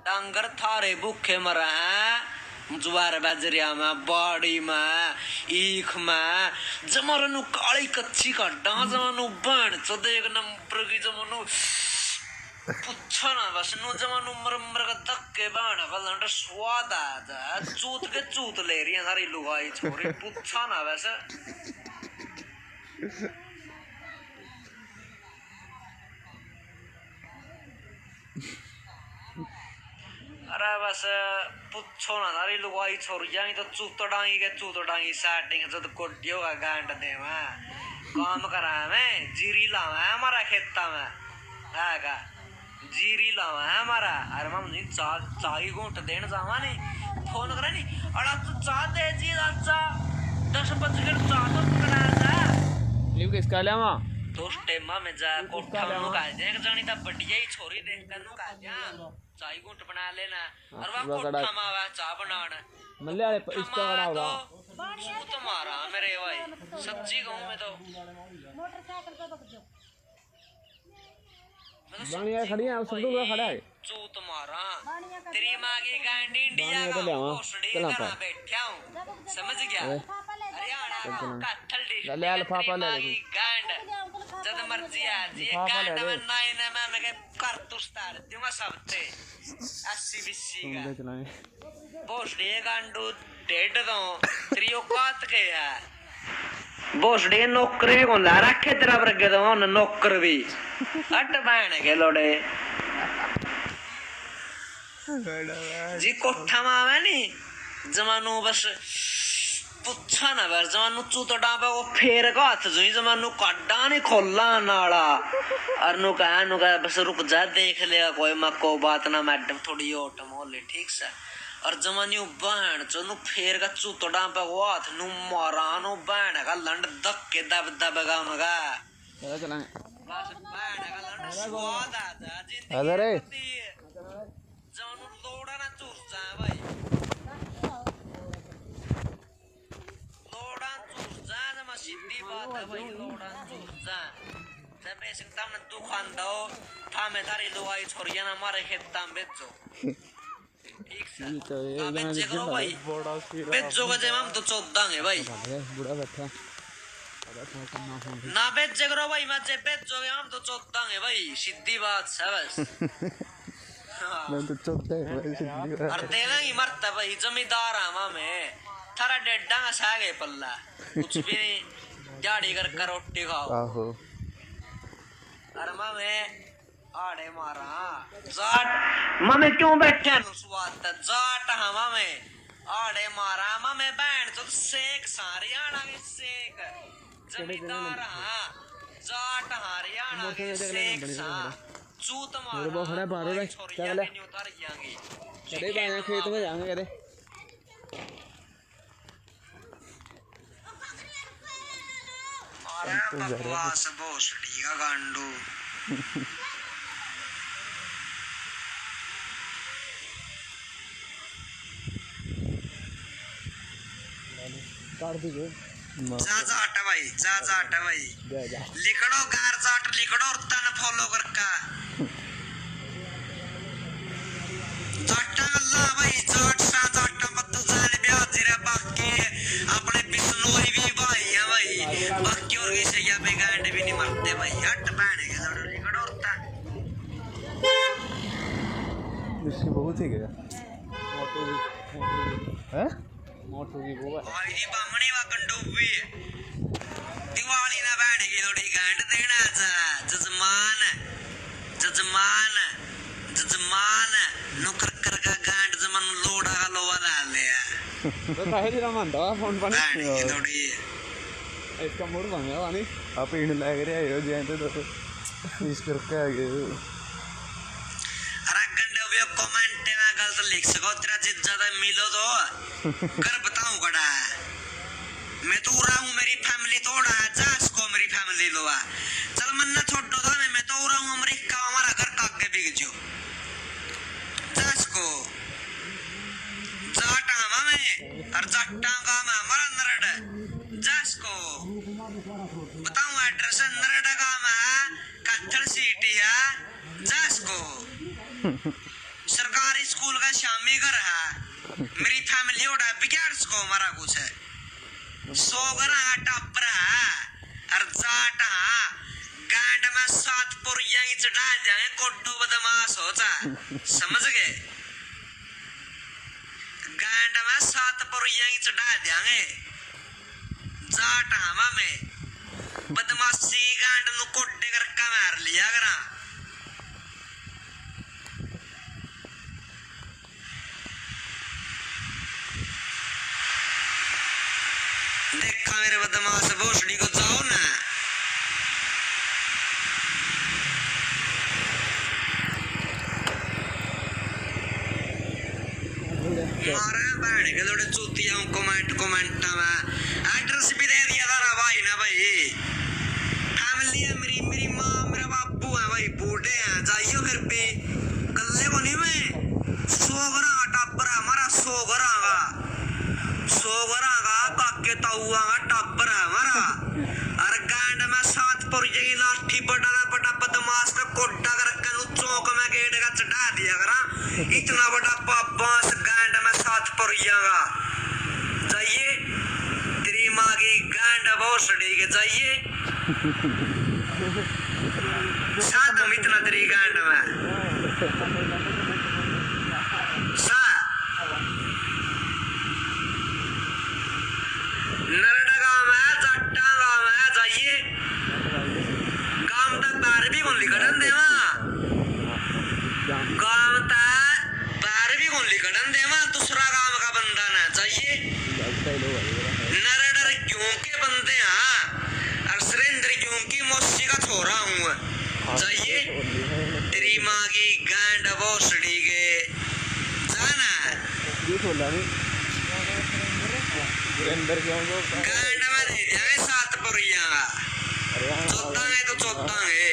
डांगर थारे भूखे मर हैं ज्वार बाजरिया में बाड़ी में ईख में जमरनु काली कच्ची काटा जमनु बन चो देख नंबर की जमनु पुच्छो ना बस नु जमनु मर का धक्के बन का लंड स्वाद आ जा चूत के चूत ले रही है सारी लुगाई छोरी पुच्छो ना वैसे अरे बस पुच्छो ना सारी लुगाई छोरी जाएंगी तो चूतड़ांगी सेटिंग जो तो कोटियों का गांड दे मैं काम करा मैं जीरी लावा है हमारा खेता में है का जीरी लावा है हमारा अरे माम नहीं चाय घूंट देने जावा नहीं फोन करा नहीं अड़ा तू चाय दे जी अच्छा 10-15 किलो चाय तो पकड़ा था लीव किसका ले मां तो टेमा में जा कोठा नु का देख जानी ता बढ़िया ही छोरी देख कर नु का जा चाय घूंट बना लेना और वहां कोठा में आवा चाय बनाना मल्ले वाले इसका बड़ा होगा वो तुम्हारा मेरे भाई सच्ची कहूं मैं तो मोटरसाइकिल पे बक जो बाणिया खड़ी है संदूक में खड़ा है चू तुम्हारा तेरी मां की गांडी इंडिया का ओसड़ी कहां बैठा हूं समझ गया हरियाणा काठल डिस्ट्रिक्ट ले अल्फाफा ले गांड जद मर्जी आ जी गांड में नाई ने मैं के कर तुस्तार दूंगा सबते 80-20 का चलाएं भोसड़ी गांडू डेढ़ दो तेरी औकात के है भोसड़ी नौकरी को ला रखे तेरा वर्गे तो उन नौकर भी हट बहन के लोड़े जी कोठा में आवे नी जमानू बस पुच्छा ना बस जमानू चूतड़ा पे वो फेर का हाथ जो जमानू काटा नहीं खोला नाला और नु कहा बस रुक जा देख लेगा कोई मको बात ना मैडम थोड़ी ओट मोले ठीक से और जमानी बहन चो नु फेर का चूतड़ा पे वो हाथ नु मारा नु बहन का लंड धक्के दबेगा उनका चला चलाएं बस बहन का लंड स्वाद आता जिंदगी अरे जमानू लोड़ा ना चूस जा भाई लोड़ा चूस जा जमा सीधी बात है भाई लोड़ा चूस जा जब ऐसे तमने दुकान दो था में तारी लुगाई छोरिया ना मारे खेता में बेचो ठीक है बेच करो भाई बेचो का जब हम तो चौथ दांगे भाई बुढ़ा बैठा ना बेच करो भाई मैं जब बेचोगे हम तो चौथ दांगे भाई सीधी बात है बस मैं तो चौथ है भाई सीधी बात और देना ही मरता भाई जमींदार आमा में थारा डेढ़ा का सागे पल्ला कुछ भी नहीं जाड़ी कर रोटी खाओ आहो अरे में आड़े मारा जाट मामे क्यों बैठे हैं स्वाद जाट हमा में आड़े मारा मामे बैंड तो सेक हरियाणा के सेक जमींदार हां जाट हरियाणा के सेक सा चूत मारा वो खड़ा बाहर है क्या बोले उतार जाएंगे चले बाएं खेत में जाएंगे करे अरे बकवास भोसड़ी का गांडू काट दीजिए जा हटा भाई लिखड़ो गार जाट लिखड़ो और तन फॉलो करका जाटा अल्लाह भाई जाट सा जाटा बत्तू जाने ब्याह तेरे बाकी अपने बिश्नोई भी भाई है भाई बाकी और किसी या बेगांड भी नहीं मरते भाई हट बहने के जाट लिखड़ो और तन इसकी बहुत ही गया मोटो भी हैं मोटो भी वो है और ये बामणी वा कंडू भी दिवाली ना बहने की थोड़ी गांड देना चा जजमान नुकर कर का गांड जमन लोड़ा का लोवा डाल लिया तो काहे तेरा मानता फोन पानी बहने की थोड़ी इसका मूड बन गया पानी आप इन लग रहे हो जानते तो इस करके आ गए अरे कंडे वे कमेंट में गलत लिख सको तेरा जित ज्यादा मिलो तो कर बताऊं कड़ा मैं तो उड़ा हूं मेरी फैमिली तोड़ा जास को मेरी फैमिली लोआ चल मन्ना छोटो था मैं तो उड़ा हूं अमेरिका हमारा घर का आगे बिक जो जास को जाट हमा में और जाटा का में हमारा नरड जास को बताऊं एड्रेस नरड का में कत्थल सिटी है जास को सरकारी स्कूल को मरा कुछ है 100 घरा टापरा और जाटा गांड में 7 पुरिया की चढ़ा जाए कोड्डो बदमाश होता समझ गए गांड में 7 पुरिया की चढ़ा देंगे जाटा हवा में बदमाशी गांड नु कोड्डे करके मार लिया करा देखा मेरे बदमाश भोसड़ी को जाओ ना मारे बहन के थोड़े चूतिया कमेंट में एड्रेस भी दे दिया था भाई ना भाई फैमिली है मेरी माँ मेरा बापू है भाई बूढ़े हैं जाइयो फिर भी कल्ले को नहीं मैं 100 घरा टापर हमारा 100 घरा का बाकी ताऊआ का टापर है हमारा अरे गांड में 7 पुरजे की लाठी बड़ा बदमाश का कोड्डा करके चौक में गेट का चढ़ा दिया करा इतना बड़ा बांस गांड में 7 पुरजा का जाइए तेरी माँ की गांड भोसड़ी के जाइए साथ हम इतना तेरी गांड में नरड़ा गाँव है जट्टा गाँव है जाइए गाँव तक बार भी कौन लिखड़न देवा गाँव तक बार भी कौन लिखड़न देवा दूसरा गाँव का बंदा ना जाइए नरड़ा क्यों के बंदे हाँ और सुरेंद्र क्यों की मौसी का छोरा हूँ जाइए तेरी माँ की गांड भोसड़ी के जाना अंदर क्यों गांड में दे दिया 7 पुरिया का चौदांगे तो चौदांगे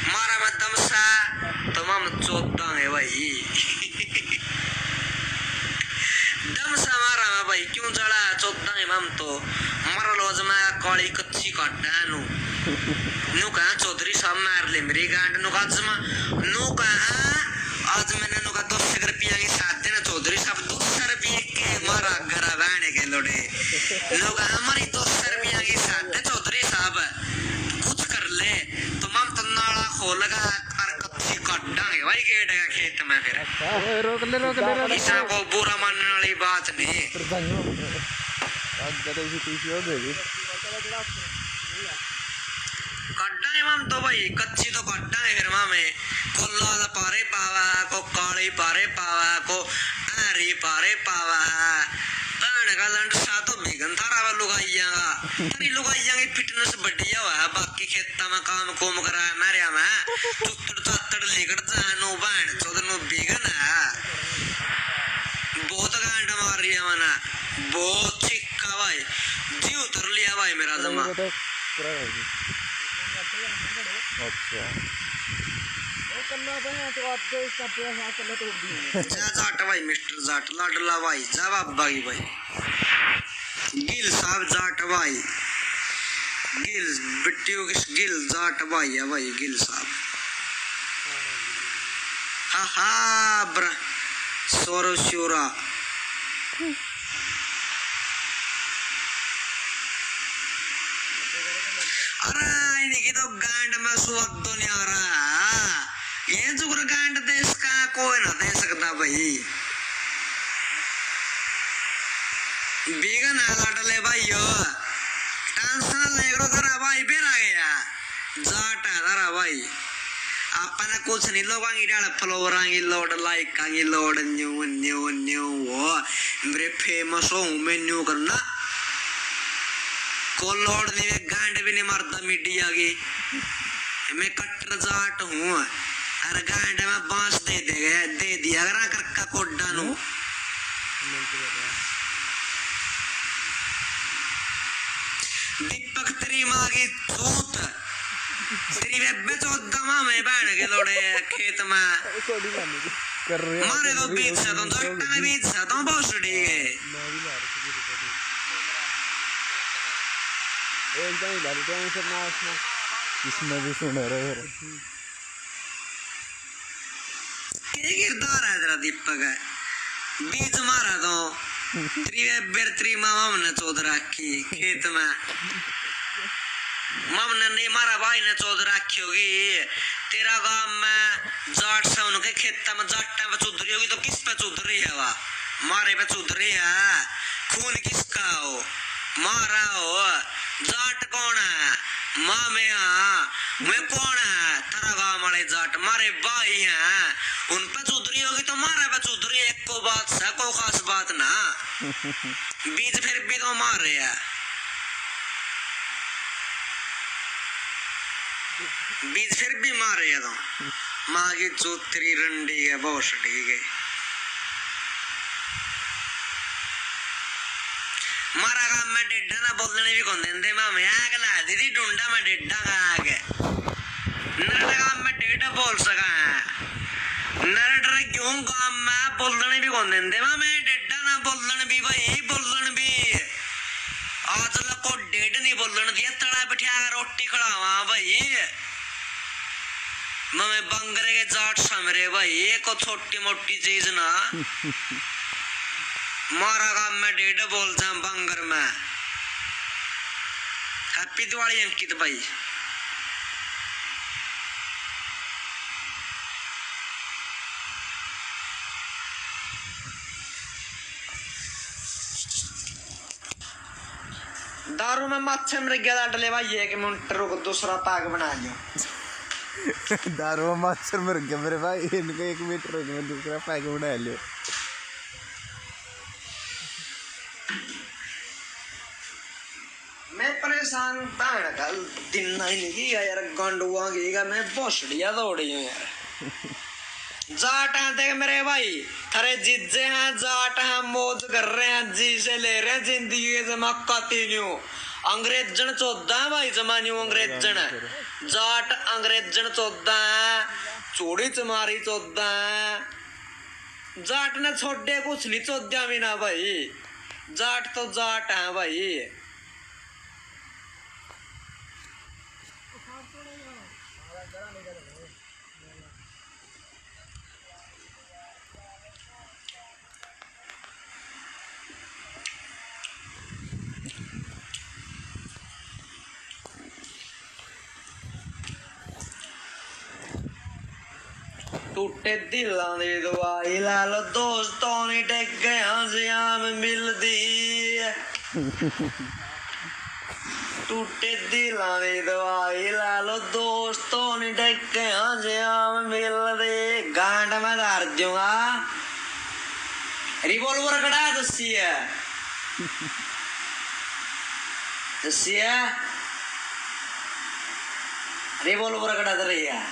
मारा मत दमसा तो हम चौदांगे भाई दमसा मारा मैं भाई क्यों चढ़ा चौदांगे हम तो मर लोज में काली कच्ची काटा नु कहा चौधरी साहब मार ले मेरी गांड नु कहा आज मैंने नु कहा 200 रुपया की साथ देना चौधरी साहब 200 रुपये के मारा घरा बहने के लोड़े लोग हमारी 200 रुपया की साथ दे चौधरी साहब कुछ कर ले तो हम तो नाला खोलगा और कच्ची काटांगे भाई गेट का खेत में फिर रोक ले इसा को बुरा मानने वाली बात नहीं कट्टा हम तो भाई कच्ची तो कट्टा है फिर मामे को लाल पारे पावा को काली पारे पावा को आरी पारे पावा ताने का लंड सा तो बिगन थारा वाला लुगाइयां का तनी लुगाइयां की फिटनेस बढ़िया हुआ बाकी खेता में काम कोम करा मारे में चुत्तड़ लेकर जानो बाण चोदनो बिगन है बहुत गांड मार रही है मना बहुत चिक्का भाई जी उतर लिया भाई मेरा जमा अच्छा जा जाट भाई मिस्टर जाट लाडला भाई जा बाबा की भाई गिल साहब जाट भाई गिल बिट्टियों किस गिल जाट भाई है भाई गिल साहब हा हा ब्रा सोरो शोरा अरे इनकी तो गांड में सुवक तो नहीं आ रहा ये जुगर गांड देश का कोई ना दे सकता भाई बिगन लाडले भाइयो टेंशन लेकर जरा भाई फिर आ गया जाट है जरा भाई अपने कुछ नहीं लोग आंगी डाल फ्लोवर आंगी लोड लाइक आंगी लोड न्यू न्यू न्यू वो मेरे फेमस हो मैं न्यू करना को लोड नहीं मैं गांड भी नहीं मारता मीडिया की मैं कट्टर जाट हूँ अरे गांड में बांस दे दिया करा करका कोड्डा नु दीपक तेरी माँ की चूत तेरी बेबे चौथ दमा में बहन के लोड़े खेत में मारे तो बीच से तो जट्टा में बीच से तो बहुत सड़ी गए एकदम ही डाली टेंशन ना उसमें इसमें भी सुन रहे हो क्या किरदार है तेरा दीपक है बीच मारा तो त्रिवेबर मामा ने चौध रखी खेत में मामने ने मारा भाई ने चौध रखी होगी तेरा गांव में जाट से उनके खेत में जाट पे चौधरी होगी तो किस पे चौधरी है वह मारे पे चौधरी है खून किसका हो मारा हो जाट कौन है मामे मैं कौन है तेरा गांव वाले जाट मारे भाई हैं उन पे चौधरी होगी तो मारे पे चौधरी एक को बात से कोई खास बात ना बीज फिर भी तो मार रहे हैं बीज फिर भी मार रहे हैं तो माँ की चौथरी रंडी है बहुत ठीक है मारा काम में डेढ़ा ना बोलने भी कौन देंदे माँ मैं आग ला दीदी ढूंढा मैं डेढ़ा का आग नरड काम में डेढ़ा बोल सका है नरड क्यों काम में बोलने भी कौन देंदे माँ मैं डेढ़ा ना बोलने भी भाई बोलने भी आज को डेढ़ नहीं बोलने दिया तड़ा बिठा रोटी खड़ावा भाई मैं बंगरे के जाट समरे भाई को छोटी मोटी चीज ना मारा काम में डेढ़ बोल जा बंगर में हैप्पी दिवाली अंकित भाई दारू में माथे में गया डले भाई एक मिनट रुक दूसरा पैक बना लियो दारू में मच्छर मर गया मेरे भाई इनको 1 मिनट रुक मैं दूसरा पैक बना लियो मैं परेशान भैन का दिन नहीं किया यार गंडुआ गीगा मैं भोसड़िया दौड़ी हूँ यार जाट हैं देख मेरे भाई थारे जिज्जे हैं जाट हैं मौज कर रहे हैं जी से ले रहे हैं जिंदगी जमा कंटिन्यू अंग्रेजन चौदह है भाई जमान्यू अंग्रेजन है जाट अंग्रेजन चौदह है चूड़ी चमारी चौदह है जाट ने छोड़े कुछ नहीं चौदह भी ना भाई जाट तो जाट है भाई टूटे दिलों की दवाई ला लो दोस्तों ने टेक गया जियाम मिलदी टूटे दिलों की दवाई ला लो दोस्तों ने टेक गया जियाम मिलदी गांड में धार दूंगा रिवॉल्वर कड़ा दसी है रिवॉल्वर कड़ा दे रही है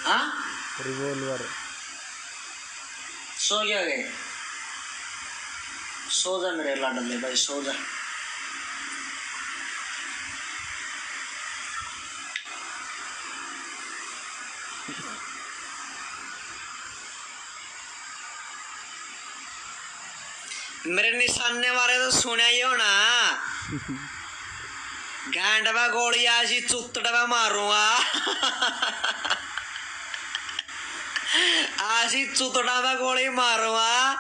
हाँ रिवॉल्वर सो गया गए सो जा मेरे लाडले भाई सो जा मेरे निशाने बारे तो सुना ही होना गांडवा गोली आशी चुतड़वा मारूंगा आशी चुतड़ा में गोली मारूंगा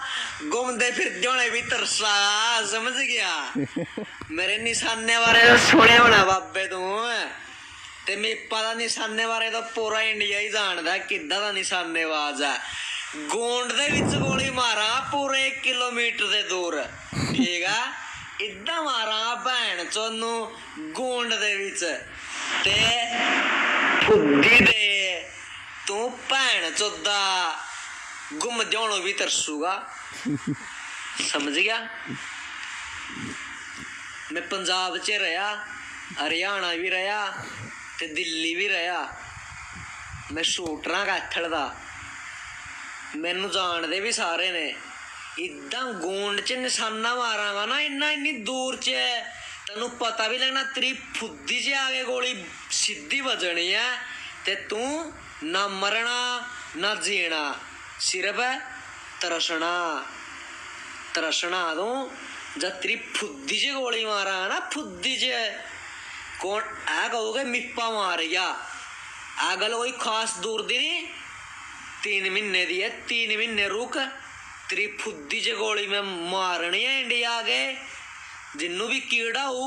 घूमते फिरते होने भी तरसा समझ गया मेरे निशाने बारे तो सुने होना बाबे तू ते मिप्पा दा निशाने बारे तो पूरा इंडिया ही जानदा किद्दां दा निशानेबाज है गोंड दे विच गोली मारा पूरे 1 किलोमीटर दे दूर ठीक है इद्दां मारा भैन चोनू गोंड दे विच ते फुद्दी दे तू भैन चोदा गुम जानो भी तरसूगा समझ गया मैं पंजाब च रहा हरियाणा भी रहा ते दिल्ली भी रहा मैं शूटरां कैथल दा मैनू जानदे भी सारे ने इदां गोंड च निशाना मारांगा ना इन्नी दूर च तेनू पता भी लगना तेरी फुद्दी च आके गोली सीधी बजनी है ते तू ना मरना ना जीना सिर्फ तरसना तरसना तू जब तेरी फुद्दी च गोली मारा ना फुद्दी च कौन ऐ कहोगे मिप्पा मार गया ऐ गल कोई खास दूर दी नहीं 3 महीने दी है 3 महीने रुक तेरी फुद्दी च गोली में मारनी है इंडिया के जिन्नू भी कीड़ा हो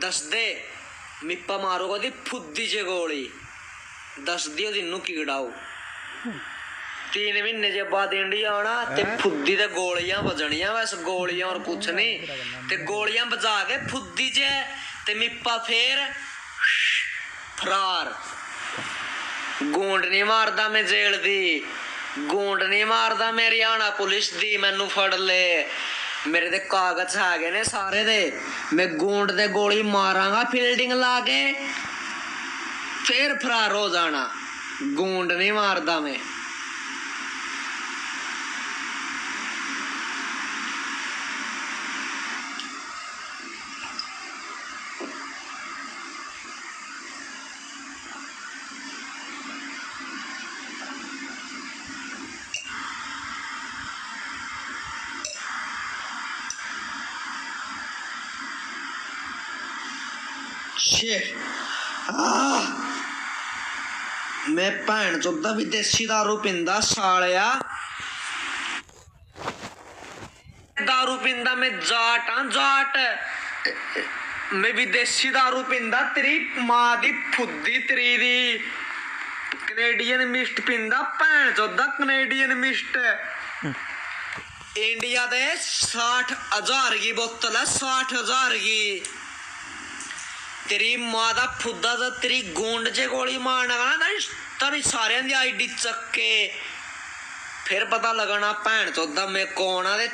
दस दे मिप्पा मारोगा दी फुद्दी च गोली दस दियो जिन्नू कीड़ा हो 3 महीने के बाद इंडिया आना ते फुद्दी ते गोलियां बजनियां बस गोलियां और कुछ नहीं ते गोलियां बजा के फुद्दी च ते मिप्पा फिर फरार गूंड नहीं मारदा मैं जेल दी गूंड नहीं मारदा मैं हरियाणा पुलिस दी मैनू फड़ ले मेरे ते कागज है ने सारे दे मैं गूंड दे गोली मारांगा फील्डिंग ला के फिर फरार हो जाना गूंड नहीं मारदा मैं मैं भैन चोदा विदेशी दारू पींदा सालिया दारू पींदा मैं जाट हाँ जाट मैं विदेशी दारू पींदा तेरी मां दी फुद्दी तेरी दी कनेडियन मिस्ट पींदा भैन चोदा कनेडियन मिस्ट इंडिया दे 60,000 की बोतल है 60,000 की तेरी मां दा फुद्दा दा तेरी गूंड च गोली मारना ना तारी सारे दी आईडी चक के फिर पता लगना भैन चोदा मैं कौन आ ते